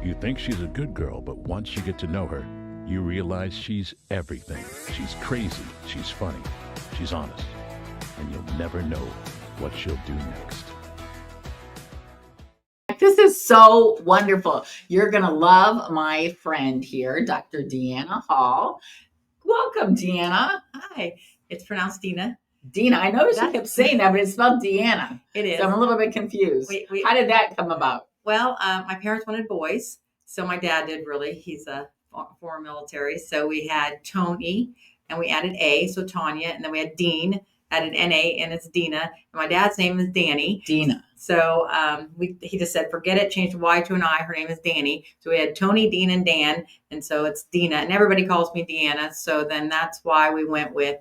You think she's a good girl, but once you get to know her, you realize she's everything. She's crazy, she's funny, she's honest, and you'll never know what she'll do next. This is so wonderful. You're going to love my friend here, Dr. Deanna Hall. Welcome, Deanna. Hi. It's pronounced Dina. Dina, I noticed you kept saying that, but it's spelled Deanna. It is. So I'm a little bit confused. How did that come about? Well, my parents wanted boys. So my dad did really. He's a former military. So we had Tony and we added A, so Tanya. And then we had Dean, added N-A, and it's Dina. And my dad's name is Danny. Dina. So he just said, forget it, change the Y to an I. Her name is Danny. So we had Tony, Dean, and Dan. And so it's Dina. And everybody calls me Deanna. So then that's why we went with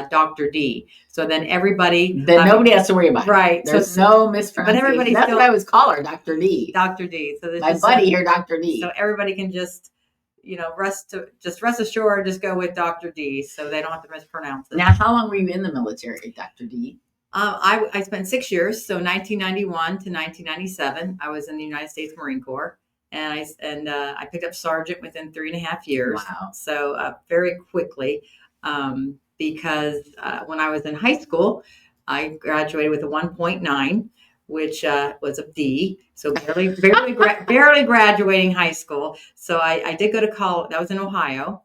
Dr. D. So then everybody. Then nobody has to worry about it. Right. There's no mispronunciation. But everybody That's what I always call her, Dr. D. Dr. D. So my buddy here, Dr. D. So everybody can just, rest assured, just go with Dr. D. So they don't have to mispronounce it. Now, how long were you in the military, Dr. D? I spent 6 years, so 1991 to 1997. I was in the United States Marine Corps, and I picked up sergeant within 3.5 years. Wow! So very quickly, because when I was in high school, I graduated with a 1.9, which was a D. So barely graduating high school. So I did go to college. I was in Ohio.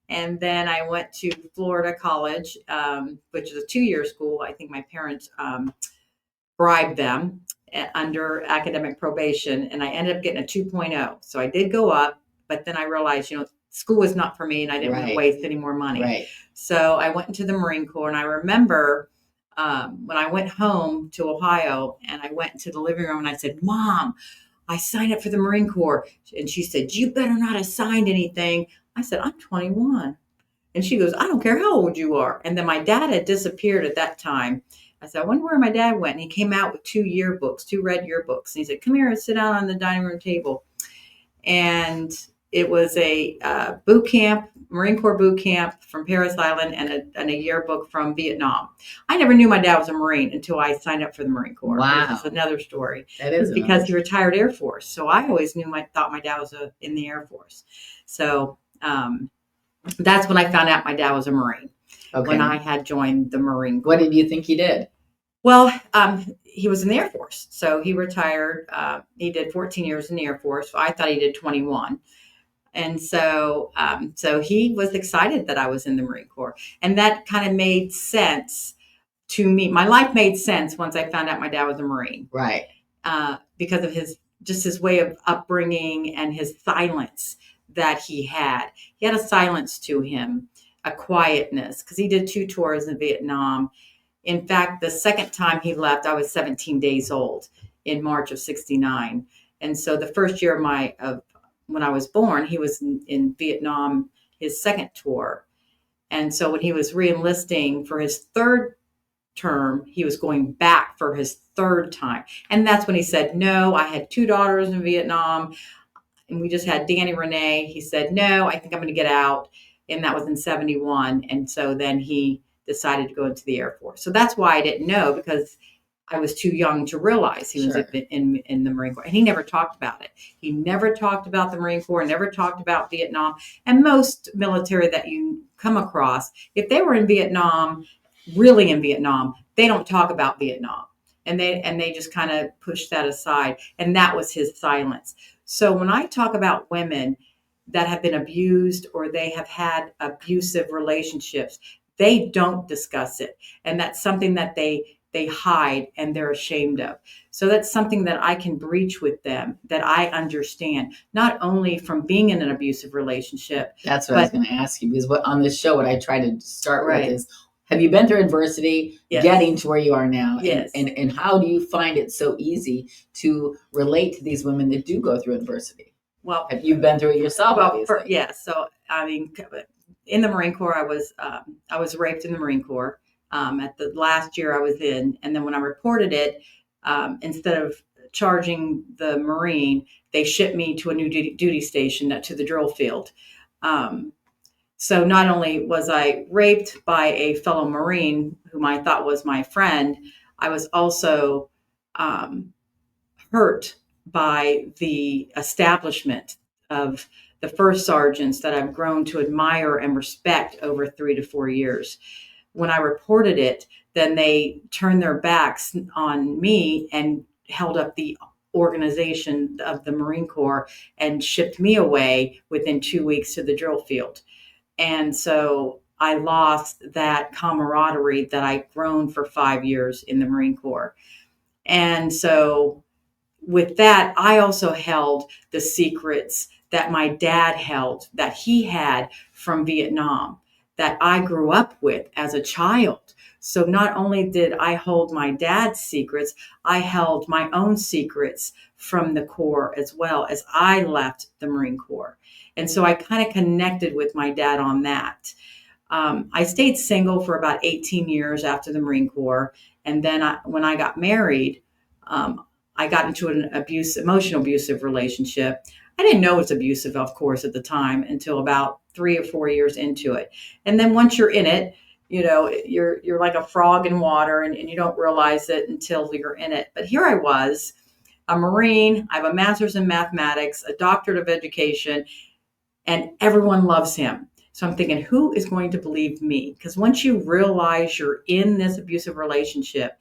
And then I went to Florida College, which is a 2-year school. I think my parents bribed them under academic probation, and I ended up getting a 2.0. So I did go up, but then I realized, school was not for me, and I didn't want to waste any more money. Right. So I went into the Marine Corps, and I remember when I went home to Ohio, and I went into the living room, and I said, Mom, I signed up for the Marine Corps. And she said, you better not have signed anything. I said, I'm 21. And she goes, I don't care how old you are. And then my dad had disappeared at that time. I said, I wonder where my dad went. And he came out with 2 yearbooks, 2 red yearbooks. And he said, come here and sit down on the dining room table. And it was a boot camp, Marine Corps boot camp from Paris Island, and a yearbook from Vietnam. I never knew my dad was a Marine until I signed up for the Marine Corps. Wow. That's another story. That is because he retired Air Force. So I always thought my dad was in the Air Force. So that's when I found out my dad was a Marine. Okay. When I had joined the Marine Corps. What did you think he did? Well, he was in the Air Force. So he retired. He did 14 years in the Air Force. So I thought he did 21. And so he was excited that I was in the Marine Corps. And that kind of made sense to me. My life made sense once I found out my dad was a Marine. Right. Because of his way of upbringing and his silence that he had. He had a silence to him, a quietness, because he did 2 tours in Vietnam. In fact, the second time he left, I was 17 days old in March of '69. And so the first year of when I was born, he was in Vietnam, his second tour. And so when he was re-enlisting for his 3rd term, he was going back for his 3rd time. And that's when he said, no, I had 2 daughters in Vietnam, and we just had Danny Renee. He said, no, I think I'm going to get out. And that was in '71. And so then he decided to go into the Air Force. So that's why I didn't know, because I was too young to realize he was in the Marine Corps. And he never talked about it. He never talked about the Marine Corps, never talked about Vietnam. And most military that you come across, if they were in Vietnam, really in Vietnam, they don't talk about Vietnam. And they just kind of push that aside. And that was his silence. So when I talk about women that have been abused or they have had abusive relationships, they don't discuss it. And that's something that they hide and they're ashamed of. So that's something that I can breach with them, that I understand, not only from being in an abusive relationship. That's what I was going to ask you, because on this show, what I try to start with is, have you been through adversity getting to where you are now? Yes. And how do you find it so easy to relate to these women that do go through adversity? Well, have you been through it yourself? Obviously. So, I mean, in the Marine Corps, I was raped in the Marine Corps. At the last year I was in, and then when I reported it, instead of charging the Marine, they shipped me to a new duty station, to the drill field. So not only was I raped by a fellow Marine whom I thought was my friend, I was also hurt by the establishment of the first sergeants that I've grown to admire and respect over 3 to 4 years. When I reported it, then they turned their backs on me and held up the organization of the Marine Corps and shipped me away within 2 weeks to the drill field. And so I lost that camaraderie that I'd grown for 5 years in the Marine Corps. And so with that, I also held the secrets that my dad held, that he had from Vietnam, that I grew up with as a child. So not only did I hold my dad's secrets, I held my own secrets from the Corps as well as I left the Marine Corps. And so I kind of connected with my dad on that. I stayed single for about 18 years after the Marine Corps. And then when I got married, I got into an emotional abusive relationship. I didn't know it was abusive, of course, at the time until about 3 or 4 years into it. And then once you're in it, you know, you're like a frog in water, and you don't realize it until you're in it. But here I was, a Marine. I have a master's in mathematics, a doctorate of education, and everyone loves him. So I'm thinking, who is going to believe me? Because once you realize you're in this abusive relationship,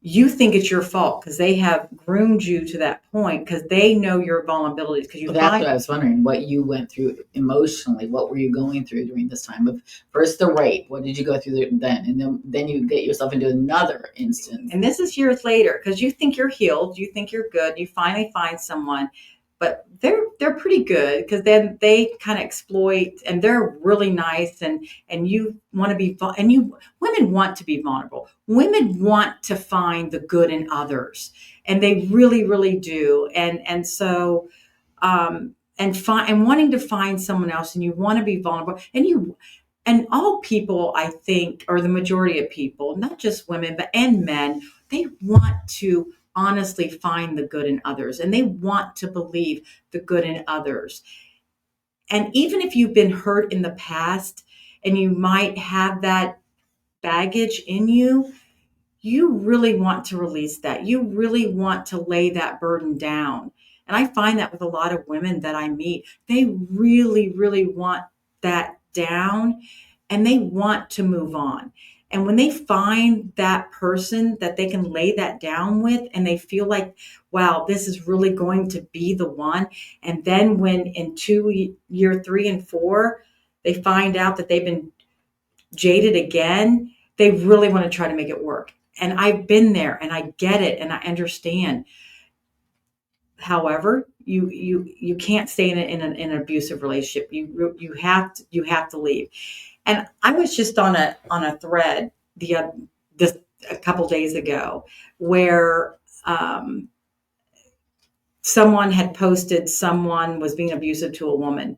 you think it's your fault because they have groomed you to that point because they know your vulnerabilities. Because that's what I was wondering, what you went through emotionally. What were you going through during this time of first the rape? What did you go through then? And then you get yourself into another instance. And this is years later because you think you're healed, you think you're good, you finally find someone, but they're pretty good because then they kind of exploit, and they're really nice, and you want to be, women want to be vulnerable. Women want to find the good in others, and they really, really do. And so and wanting to find someone else, and you want to be vulnerable, and all people, I think, or the majority of people, not just women, and men, they want to honestly find the good in others, and they want to believe the good in others. And even if you've been hurt in the past and you might have that baggage in you, you really want to release that. You really want to lay that burden down. And I find that with a lot of women that I meet, they really, really want that down, and they want to move on. And when they find that person that they can lay that down with, and they feel like, wow, this is really going to be the one. And then when in year 3 and 4, they find out that they've been jaded again, they really want to try to make it work. And I've been there, and I get it, and I understand. However, you can't stay in an abusive relationship. You have to leave. And I was just on a thread a couple days ago where someone had posted someone was being abusive to a woman,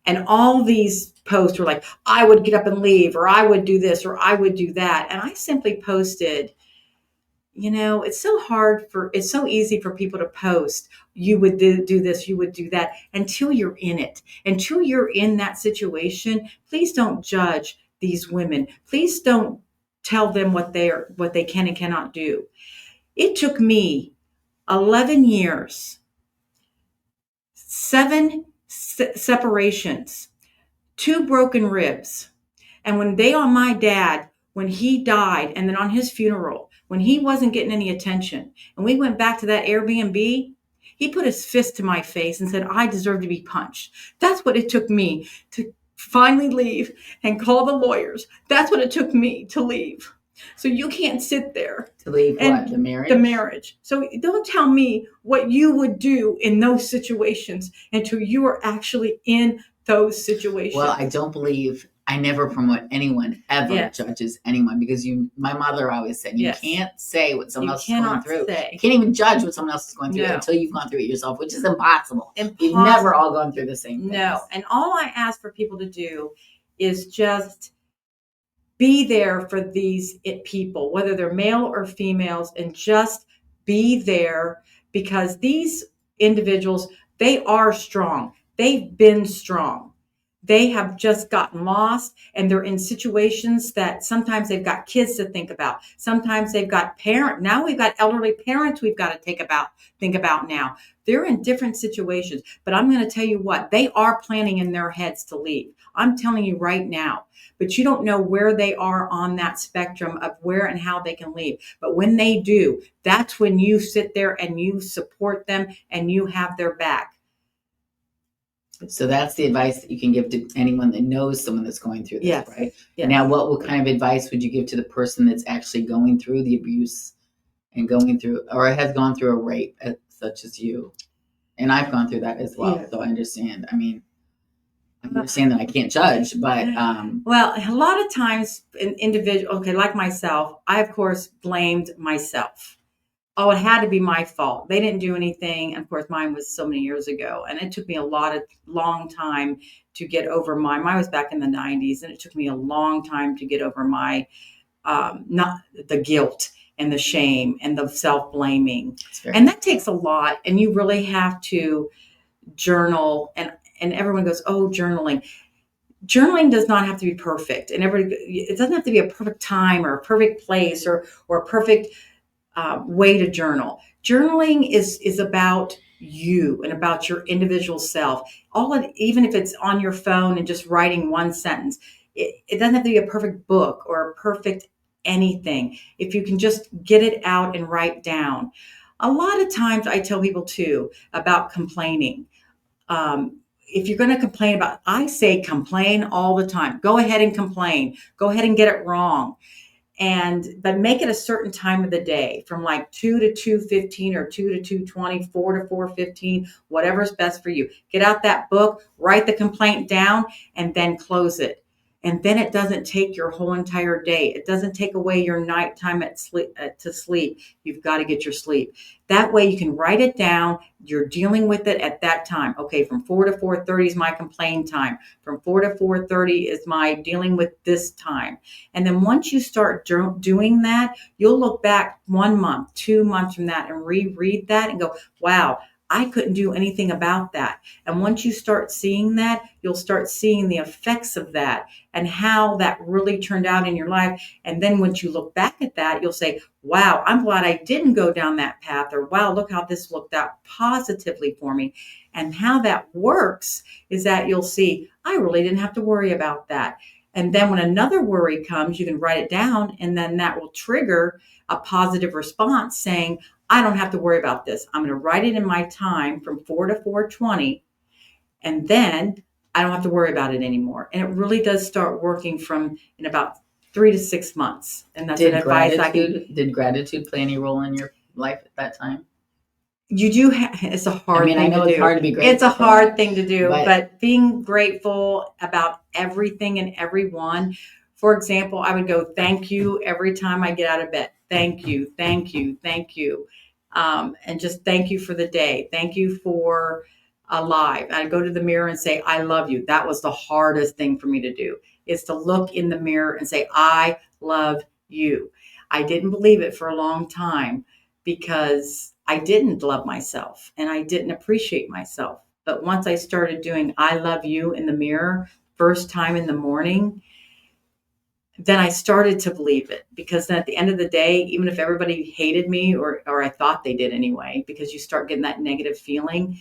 and all these posts were like, I would get up and leave, or I would do this, or I would do that. And I simply posted, it's so easy for people to post, you would do this, you would do that, until you're in it. Until you're in that situation, please don't judge these women. Please don't tell them what they can and cannot do. It took me 11 years, 7 separations, 2 broken ribs. And on my dad, when he died, and then on his funeral, when he wasn't getting any attention, and we went back to that Airbnb, he put his fist to my face and said, I deserve to be punched. That's what it took me to finally leave and call the lawyers. That's what it took me to leave. So you can't sit there. To leave what? The marriage? The marriage. So don't tell me what you would do in those situations until you are actually in those situations. Well, I never promote anyone ever judges anyone, because my mother always said, you can't say what someone else is going through. You can't even judge what someone else is going through until you've gone through it yourself, which is impossible. You've never all gone through the same things. No. And all I ask for people to do is just be there for these people, whether they're male or females, and just be there, because these individuals, they are strong. They've been strong. They have just gotten lost, and they're in situations that sometimes they've got kids to think about. Sometimes they've got parents. Now we've got elderly parents we've got to think about now. They're in different situations, but I'm going to tell you what, they are planning in their heads to leave. I'm telling you right now, but you don't know where they are on that spectrum of where and how they can leave. But when they do, that's when you sit there and you support them and you have their back. So that's the advice that you can give to anyone that knows someone that's going through this, Yes. right? Yes. Now, what kind of advice would you give to the person that's actually going through the abuse and going through, or has gone through a rape, such as you? And I've gone through that as well, so I understand. I mean, I understand that I can't judge, but well, a lot of times, an individual, okay, like myself, I of course blamed myself. Oh, it had to be my fault. They didn't do anything. And of course, mine was so many years ago. And it took me a long time to get over mine. Mine was back in the 90s. And it took me a long time to get over my, not the guilt and the shame and the self-blaming. And that takes a lot. And you really have to journal. And everyone goes, oh, journaling. Journaling does not have to be perfect. And it doesn't have to be a perfect time or a perfect place or a perfect way to journal. Journaling is about you and about your individual self. Even if it's on your phone and just writing one sentence, it doesn't have to be a perfect book or a perfect anything. If you can just get it out and write down. A lot of times I tell people too about complaining. If you're going to complain I say complain all the time. Go ahead and complain. Go ahead and get it wrong. But make it a certain time of the day, from like 2 to 2:15 or 2 to 2:20, 4 to 4:15, whatever's best for you. Get out that book, write the complaint down, and then close it. And then it doesn't take your whole entire day. It doesn't take away your nighttime to sleep. You've got to get your sleep. That way you can write it down. You're dealing with it at that time. Okay, from 4 to 4:30 is my complaint time. From 4 to 4:30 is my dealing with this time. And then once you start doing that, you'll look back 1 month, 2 months from that and reread that and go, wow, I couldn't do anything about that. And once you start seeing that, you'll start seeing the effects of that and how that really turned out in your life. And then once you look back at that, you'll say, wow, I'm glad I didn't go down that path, or wow, look how this looked out positively for me. And how that works is that you'll see, I really didn't have to worry about that. And then when another worry comes, you can write it down, and then that will trigger a positive response saying, I don't have to worry about this. I'm going to write it in my time from 4 to 4:20, and then I don't have to worry about it anymore. And it really does start working in about 3 to 6 months. And that's an advice I can. Did gratitude play any role in your life at that time? You do. It's a hard thing to do. I know it's hard to be grateful. It's a hard thing to do, but being grateful about everything and everyone. For example, I would go, thank you every time I get out of bed. Thank you, thank you, thank you. And just thank you for the day. Thank you for alive. I'd go to the mirror and say, I love you. That was the hardest thing for me to do, is to look in the mirror and say, I love you. I didn't believe it for a long time because I didn't love myself and I didn't appreciate myself. But once I started doing I love you in the mirror, first time in the morning, then I started to believe it, because then at the end of the day, even if everybody hated me, or I thought they did anyway, because you start getting that negative feeling,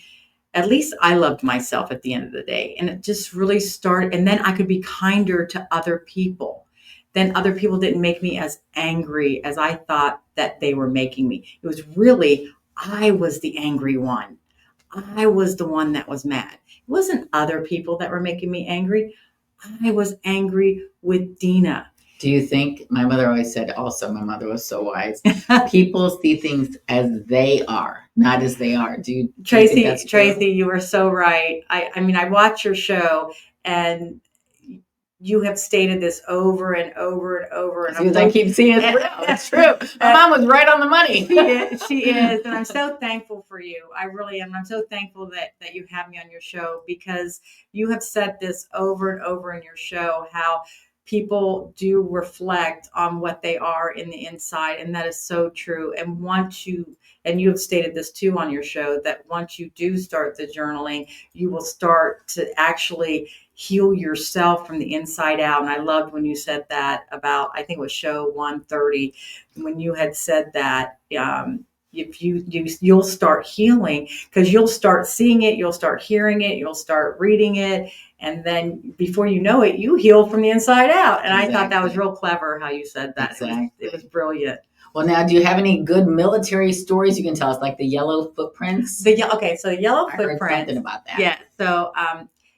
at least I loved myself at the end of the day. And it just really started. And then I could be kinder to other people. Then other people didn't make me as angry as I thought that they were making me. It was really, I was the angry one. I was the one that was mad. It wasn't other people that were making me angry. I was angry with Deanna. Do you think, my mother always said, also, my mother was so wise, people see things as they are, not as they are. Tracy, you were so right. I mean, I watch your show, and you have stated this over and over and over. And I keep seeing it. It's true. My mom was right on the money. She is. And I'm so thankful for you. I really am. I'm so thankful that you have me on your show, because you have said this over and over in your show, how people do reflect on what they are in the inside. And that is so true. And and you have stated this too on your show, that once you do start the journaling, you will start to actually heal yourself from the inside out. And I loved when you said that about, I think it was show 130, when you had said that, if you'll start healing, because you'll start seeing it, you'll start hearing it, you'll start reading it, and then before you know it, you heal from the inside out. And I thought that was real clever how you said that. Exactly. It was brilliant. Well, now, do you have any good military stories you can tell us, like the yellow footprints? So the yellow footprints. I heard something about that. Yeah. So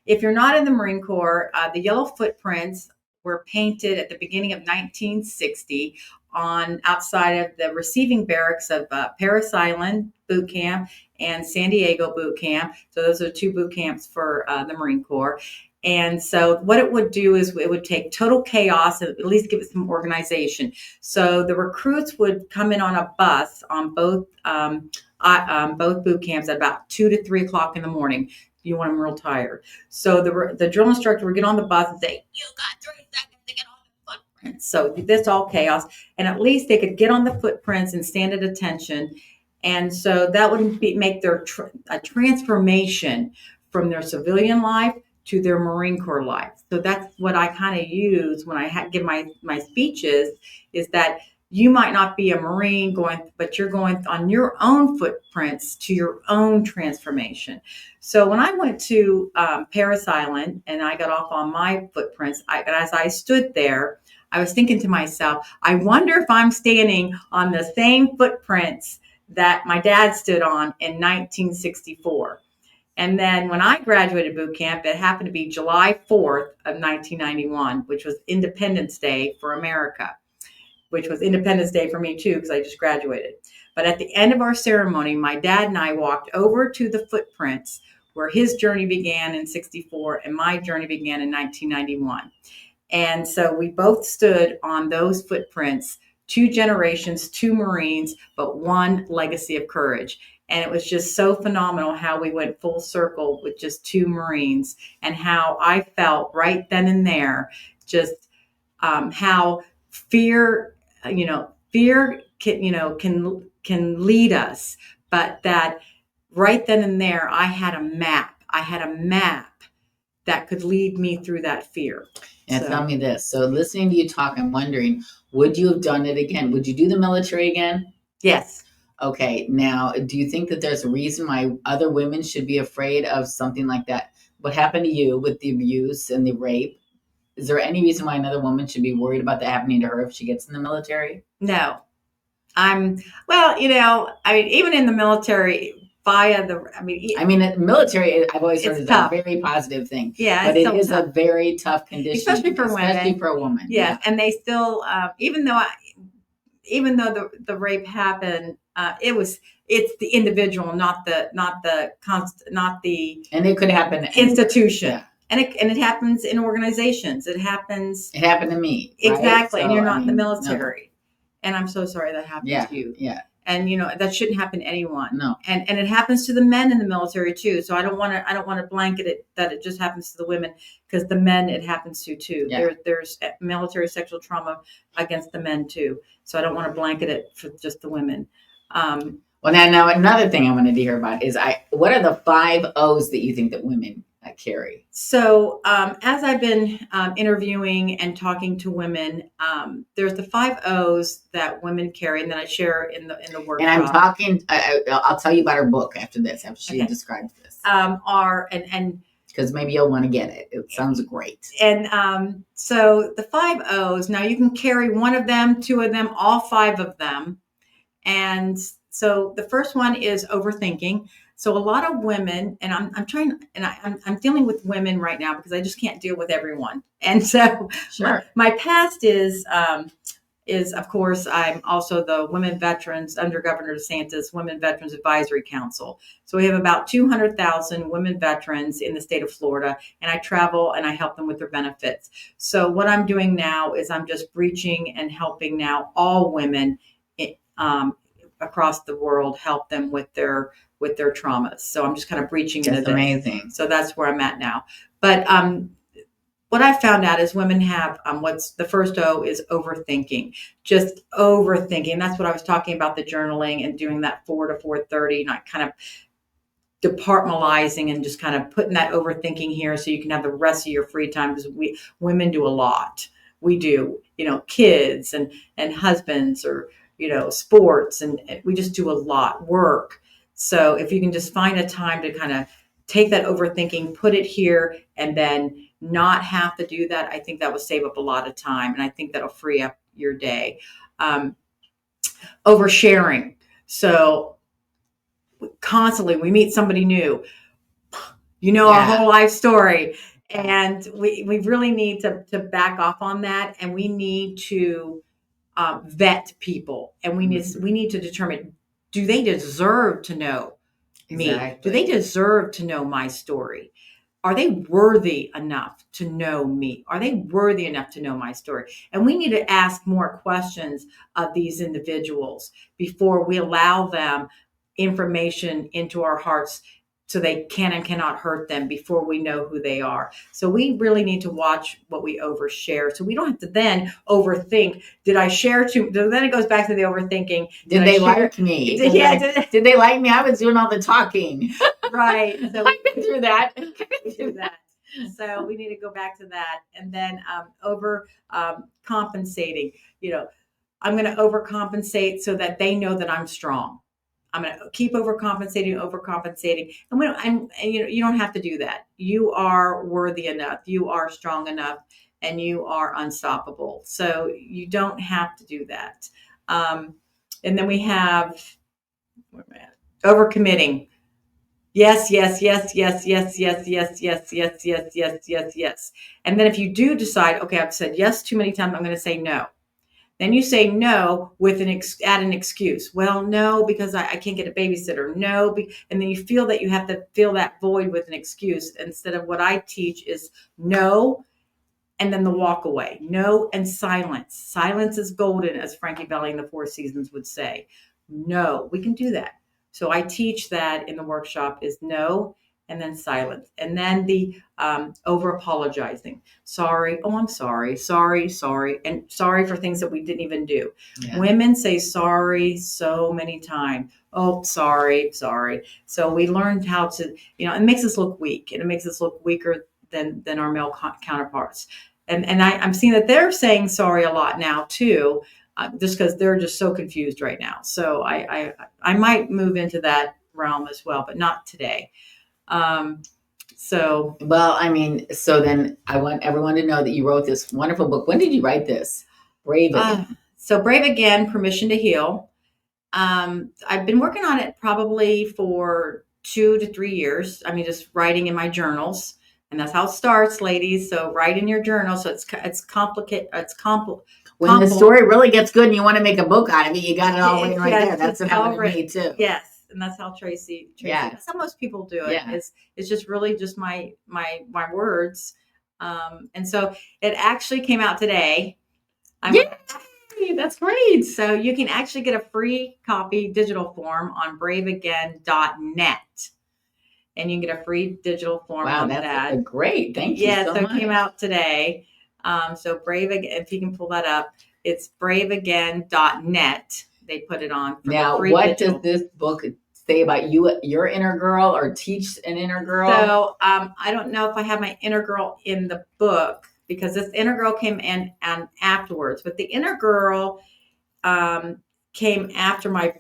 if you're not in the Marine Corps, the yellow footprints were painted at the beginning of 1960 outside of the receiving barracks of Parris Island boot camp and San Diego boot camp. So those are 2 boot camps for the Marine Corps. And so what it would do is it would take total chaos and at least give it some organization. So the recruits would come in on a bus on both boot camps at about 2 to 3 o'clock in the morning. You want them real tired. So the drill instructor would get on the bus and say, "You got 3 seconds to get on the footprints." So that's all chaos. And at least they could get on the footprints and stand at attention. And so that would make their a transformation from their civilian life to their Marine Corps life. So that's what I kind of use when I give my speeches, is that you might not be a Marine but you're going on your own footprints to your own transformation. So when I went to Parris Island and I got off on my footprints, as I stood there, I was thinking to myself, I wonder if I'm standing on the same footprints that my dad stood on in 1964. And then when I graduated boot camp, it happened to be July 4th of 1991, which was Independence Day for America, which was Independence Day for me too, because I just graduated. But at the end of our ceremony, my dad and I walked over to the footprints where his journey began in 64 and my journey began in 1991. And so we both stood on those footprints, 2 generations, 2 Marines, but 1 legacy of courage. And it was just so phenomenal how we went full circle with just 2 Marines, and how I felt right then and there, just how fear can lead us, but that right then and there, I had a map that could lead me through that fear. And tell me this. So listening to you talk, I'm wondering, would you have done it again? Would you do the military again? Yes. Okay. Now, do you think that there's a reason why other women should be afraid of something like that? What happened to you with the abuse and the rape? Is there any reason why another woman should be worried about that happening to her if she gets in the military? No. Even in the military, military, I've always heard is a very positive thing. Yeah, but it is a very tough condition, especially for a woman. Yeah, and they still, even though the rape happened, it's the individual, not the. And it could happen institution. Yeah. And it happens in organizations. It happened to me. Exactly. Right? So, and you're not in the military. No. And I'm so sorry that happened to you. Yeah. And that shouldn't happen to anyone. No. And it happens to the men in the military too. So I don't want to blanket it that it just happens to the women, because the men it happens to too. Yeah. There's military sexual trauma against the men too. So I don't want to blanket it for just the women. Well, now another thing I wanted to hear about is what are the 5 O's that you think that women carry? So as I've been interviewing and talking to women, there's the 5 O's that women carry, and that I share in the workshop. And I'm talking. I'll tell you about her book after she describes this. Because maybe you'll want to get it. It sounds great. And so the 5 O's. Now you can carry 1 of them, 2 of them, all 5 of them. And so the first one is overthinking. So a lot of women, and I'm dealing with women right now because I just can't deal with everyone. And so sure. my past is of course, I'm also the Women Veterans under Governor DeSantis Women Veterans Advisory Council. So we have about 200,000 women veterans in the state of Florida, and I travel and I help them with their benefits. So what I'm doing now is I'm just reaching and helping now all women across the world, help them with their traumas. So I'm just kind of breaching into this. That's amazing. So that's where I'm at now. But what I found out is women have what's the first O is overthinking, just overthinking. That's what I was talking about, the journaling and doing that 4 to 4:30, not kind of departmentalizing and just kind of putting that overthinking here so you can have the rest of your free time, because women do a lot. We do, kids and husbands or sports, and we just do a lot work. So if you can just find a time to kind of take that overthinking, put it here, and then not have to do that, I think that will save up a lot of time. And I think that'll free up your day. Oversharing. So constantly we meet somebody new, our whole life story. And we really need to back off on that. And we need to vet people. And we need to determine, do they deserve to know me? Exactly. Do they deserve to know my story? Are they worthy enough to know me? Are they worthy enough to know my story? And we need to ask more questions of these individuals before we allow them information into our hearts so they can and cannot hurt them before we know who they are. So we really need to watch what we overshare, so we don't have to then overthink. Did I share too? Then it goes back to the overthinking. Did they like me? Did they like me? I was doing all the talking. Right. So I've been through that. So we need to go back to that. And then compensating. I'm going to overcompensate so that they know that I'm strong. I'm going to keep overcompensating. And you don't have to do that. You are worthy enough. You are strong enough, and you are unstoppable. So you don't have to do that. And then we have overcommitting. Yes. And then if you do decide, okay, I've said yes too many times, I'm going to say no. Then you say no with add an excuse. Well, no, because I can't get a babysitter. No, and then you feel that you have to fill that void with an excuse, instead of what I teach is no, and then the walk away. No and silence. Silence is golden, as Frankie Valli in the Four Seasons would say. No, we can do that. So I teach that in the workshop is no, and then silence. And then the over apologizing. Sorry. Oh, I'm sorry. Sorry. And sorry for things that we didn't even do. Yeah. Women say sorry so many times. Oh, sorry. So we learned how to, it makes us look weak, and it makes us look weaker than our male counterparts. And I'm seeing that they're saying sorry a lot now too, just because they're just so confused right now. So I might move into that realm as well, but not today. So then I want everyone to know that you wrote this wonderful book. When did you write this? Brave Again. So Brave Again, Permission to Heal. I've been working on it probably for 2 to 3 years. Just writing in my journals, and that's how it starts, ladies. So write in your journal. So it's complicated. When the story really gets good and you want to make a book out of it, you got it all right there. That's what happened to me too. Yes. And that's how Tracy. That's how most people do it. Yeah. It's just really just my words. And so it actually came out today. Yay, that's great. So you can actually get a free copy, digital form, on braveagain.net. And you can get a free digital form on that. Wow, that's great. Thank you so much. It came out today. So Brave Again, if you can pull that up, it's braveagain.net. They put it on. Now, what does this book say about you, your inner girl, or teach an inner girl? So I don't know if I have my inner girl in the book, because this inner girl came in and afterwards. But the inner girl came after I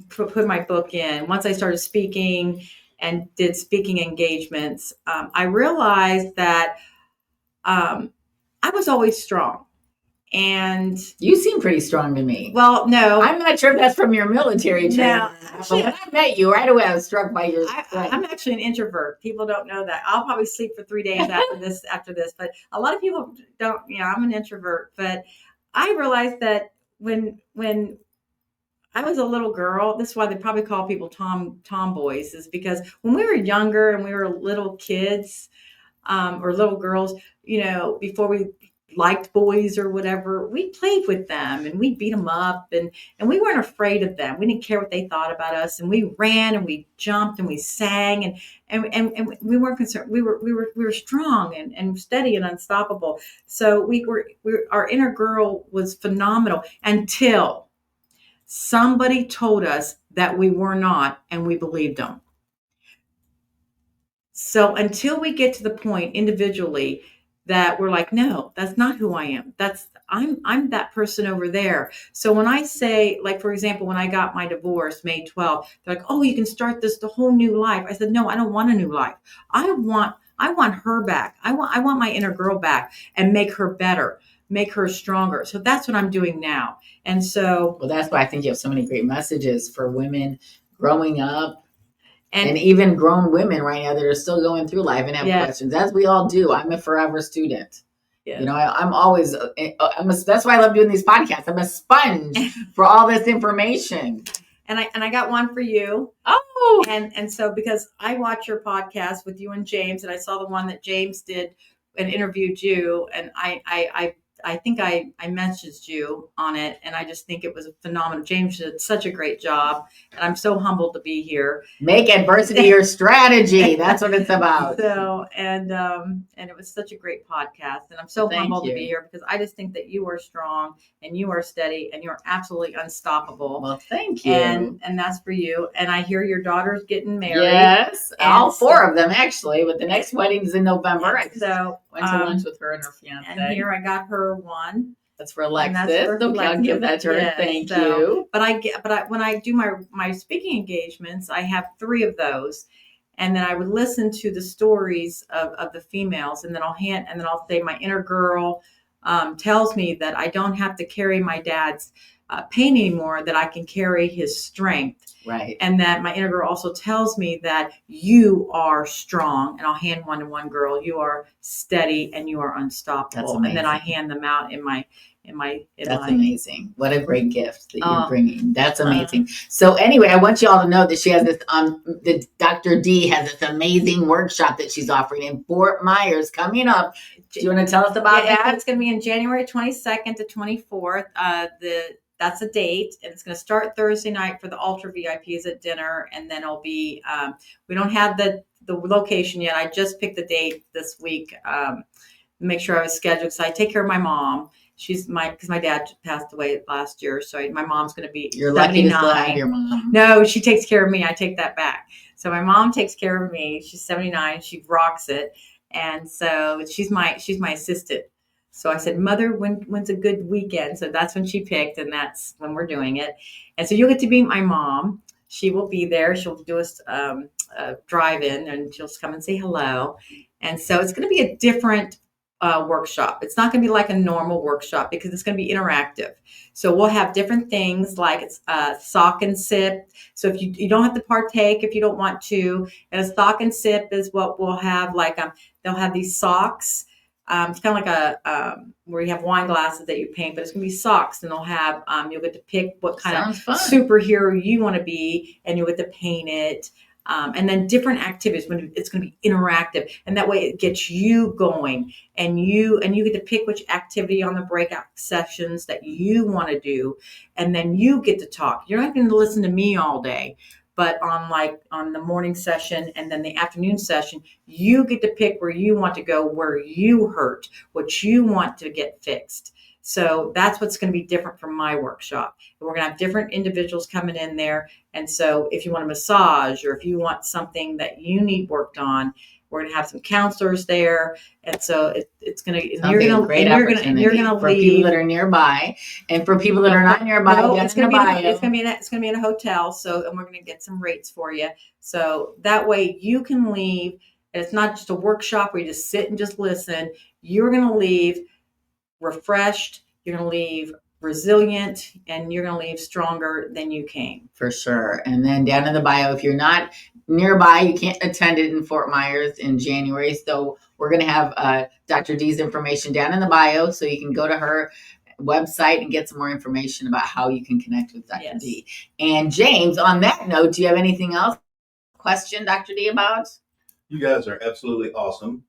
put my book in. Once I started speaking and did speaking engagements, I realized that I was always strong. And you seem pretty strong to me. Well, no, I'm not sure if that's from your military training. No, actually, when I met you right away, I was struck by your strength. I'm actually an introvert. People don't know that. I'll probably sleep for 3 days after this. But a lot of people don't. I'm an introvert. But I realized that when I was a little girl, this is why they probably call people tomboys, is because when we were younger and we were little kids or little girls, before we liked boys or whatever, we played with them and we beat them up, and we weren't afraid of them. We didn't care what they thought about us, and we ran and we jumped and we sang and we weren't concerned. We were strong and steady and unstoppable. So our inner girl was phenomenal until somebody told us that we were not, and we believed them. So until we get to the point individually that we're like, no, that's not who I am. I'm that person over there. So when I say, like, for example, when I got my divorce, May 12th, they're like, oh, you can start the whole new life. I said, no, I don't want a new life. I want her back. I want my inner girl back and make her better, make her stronger. So that's what I'm doing now. And so, well, that's why I think you have so many great messages for women growing up. And even grown women right now that are still going through life and have questions, as we all do. I'm a forever student. You know, I'm always, that's why I love doing these podcasts. I'm a sponge for all this information. And I got one for you. Oh, and so because I watch your podcast with you and James, and I saw the one that James did and interviewed you, and I think I messaged you on it, and I just think it was phenomenal. James did such a great job, and I'm so humbled to be here. Make adversity your strategy. That's what it's about. So, and it was such a great podcast, and I'm so humbled to be here because I just think that you are strong and you are steady and you're absolutely unstoppable. Well, thank you. And that's for you. And I hear your daughter's getting married. Yes, all four of them actually. But the next wedding's in November. I went to lunch with her and her fiance. And here I got her one. That's for Alexis. Okay, I'll give that to her. Yes, thank you. But when I do my speaking engagements, I have 3 of those, and then I would listen to the stories of the females, and then I'll say my inner girl tells me that I don't have to carry my dad's pain anymore, that I can carry his strength. Right. And that my inner girl also tells me that you are strong, and I'll hand one to one girl. You are steady and you are unstoppable. That's amazing. And then I hand them out in my. That's amazing. What a great gift that you're bringing. That's amazing. So anyway, I want you all to know that she has this, the Dr. D has this amazing workshop that she's offering in Fort Myers coming up. Do you want to tell us about that? It's going to be in January 22nd to 24th. That's a date, and it's going to start Thursday night for the ultra VIPs at dinner, and then it'll be. We don't have the location yet. I just picked the date this week. Make sure I was scheduled because I take care of my mom. Because my dad passed away last year, so my mom's going to be. You're lucky to still have your mom. No, she takes care of me. I take that back. So my mom takes care of me. She's 79. She rocks it, and so she's my assistant. So I said, Mother, when's a good weekend? So that's when she picked, and that's when we're doing it. And so you'll get to meet my mom. She will be there. She'll do a drive-in, and she'll come and say hello. And so it's going to be a different workshop. It's not going to be like a normal workshop because it's going to be interactive. So we'll have different things like it's sock and sip. So if you don't have to partake if you don't want to. And a sock and sip is what we'll have. Like they'll have these socks. It's kind of like where you have wine glasses that you paint, but it's going to be socks, and they'll have you'll get to pick what kind of superhero you want to be, and you'll get to paint it. And then different activities when it's going to be interactive, and that way it gets you going, and you get to pick which activity on the breakout sessions that you want to do, and then you get to talk. You're not going to listen to me all day, but on the morning session and then the afternoon session, you get to pick where you want to go, where you hurt, what you want to get fixed. So that's what's going to be different from my workshop. We're going to have different individuals coming in there. And so if you want a massage or if you want something that you need worked on, we're going to have some counselors there. And so it's going to, you're going to for people that are nearby, and for people that are not nearby, it's going to be in a hotel. So, and we're going to get some rates for you. So that way you can leave. And it's not just a workshop where you just sit and just listen. You're going to leave refreshed. You're going to leave resilient, and you're going to leave stronger than you came. For sure. And then down in the bio, if you're not nearby, you can't attend it in Fort Myers in January. So we're going to have Dr. D's information down in the bio, so you can go to her website and get some more information about how you can connect with Dr. D. And James, on that note, do you have anything else? Question, Dr. D, about? You guys are absolutely awesome.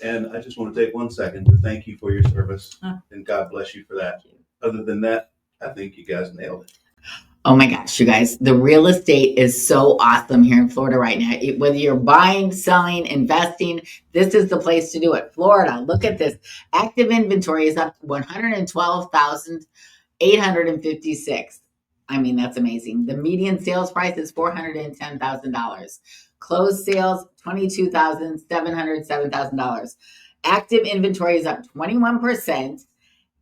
And I just want to take 1 second to thank you for your service, and God bless you for that. Other than that, I think you guys nailed it. Oh my gosh, you guys, the real estate is so awesome here in Florida right now. Whether you're buying, selling, investing, this is the place to do it. Florida, look at this. Active inventory is up 112,856. I mean, that's amazing. The median sales price is $410,000. Closed sales, $22,707,000. active inventory is up 21%.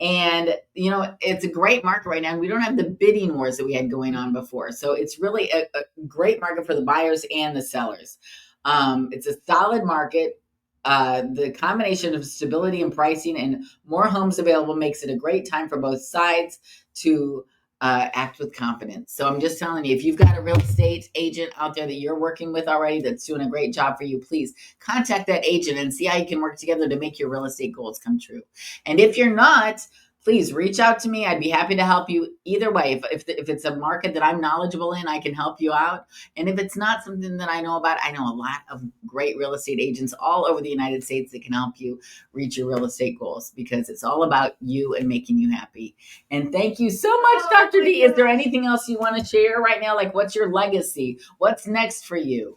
And, it's a great market right now. And we don't have the bidding wars that we had going on before. So it's really a great market for the buyers and the sellers. It's a solid market. The combination of stability and pricing and more homes available makes it a great time for both sides to act with confidence. So I'm just telling you, if you've got a real estate agent out there that you're working with already that's doing a great job for you, please contact that agent and see how you can work together to make your real estate goals come true. And if you're not, please reach out to me. I'd be happy to help you either way. If it's a market that I'm knowledgeable in, I can help you out. And if it's not something that I know about, I know a lot of great real estate agents all over the United States that can help you reach your real estate goals, because it's all about you and making you happy. And thank you so much, Dr. D. Is there anything else you want to share right now? Like, what's your legacy? What's next for you?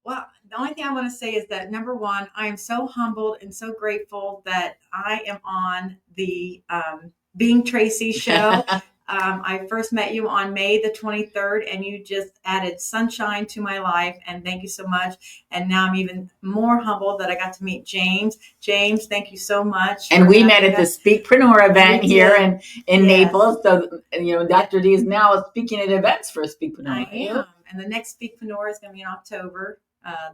Well, the only thing I want to say is that, number one, I am so humbled and so grateful that I am on the Being Tracy Show. I first met you on May the 23rd, and you just added sunshine to my life. And thank you so much. And now I'm even more humbled that I got to meet James. James, thank you so much. And we met at the Speakpreneur event here in Naples. So, Dr. D is now speaking at events for Speakpreneur. I am. And the next Speakpreneur is going to be in October.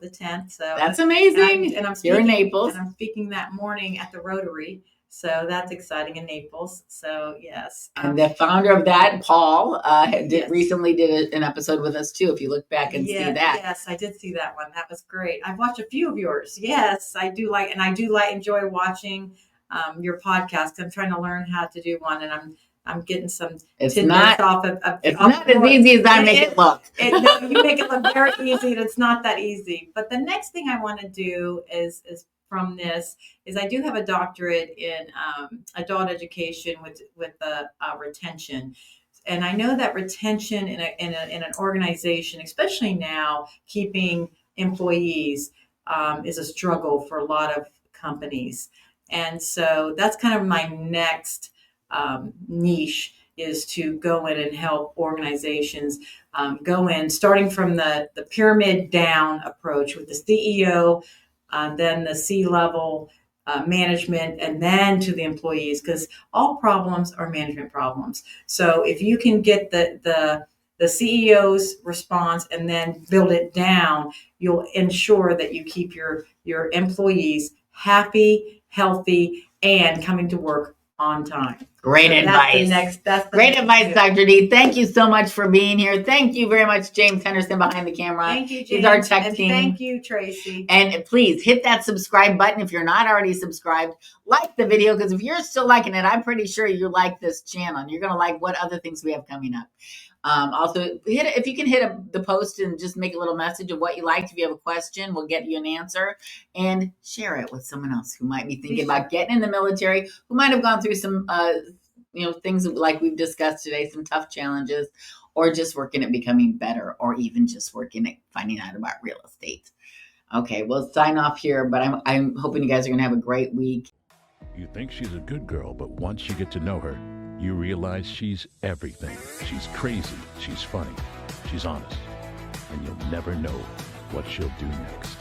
The 10th. So that's amazing. And I'm here in Naples. And I'm speaking that morning at the Rotary. So that's exciting in Naples. So yes. And the founder of that, Paul, recently did an episode with us too. If you look back and see that. Yes, I did see that one. That was great. I've watched a few of yours. Yes, I do enjoy watching your podcast. I'm trying to learn how to do one, and I'm getting some it's tidbits not, off of it's not as easy as I make it look. No, you make it look very easy, and it's not that easy. But the next thing I want to do is from this is I do have a doctorate in adult education with retention. And I know that retention in an organization, especially now, keeping employees is a struggle for a lot of companies. And so that's kind of my next niche, is to go in and help organizations go in, starting from the pyramid down approach with the CEO, then the C-level management, and then to the employees, because all problems are management problems. So if you can get the CEO's response and then build it down, you'll ensure that you keep your employees happy, healthy, and coming to work on time. Great advice. Great advice, Dr. D. Thank you so much for being here. Thank you very much, James Henderson behind the camera. Thank you, James. He's our tech team. Thank you, Tracy. And please hit that subscribe button if you're not already subscribed. Like the video, because if you're still liking it, I'm pretty sure you like this channel and you're going to like what other things we have coming up. Also, if you can hit the post and just make a little message of what you liked. If you have a question, we'll get you an answer, and share it with someone else who might be thinking about getting in the military, who might have gone through some, things like we've discussed today, some tough challenges, or just working at becoming better, or even just working at finding out about real estate. Okay, we'll sign off here, but I'm hoping you guys are going to have a great week. You think she's a good girl, but once you get to know her, you realize she's everything. She's crazy, she's funny, she's honest, and you'll never know what she'll do next.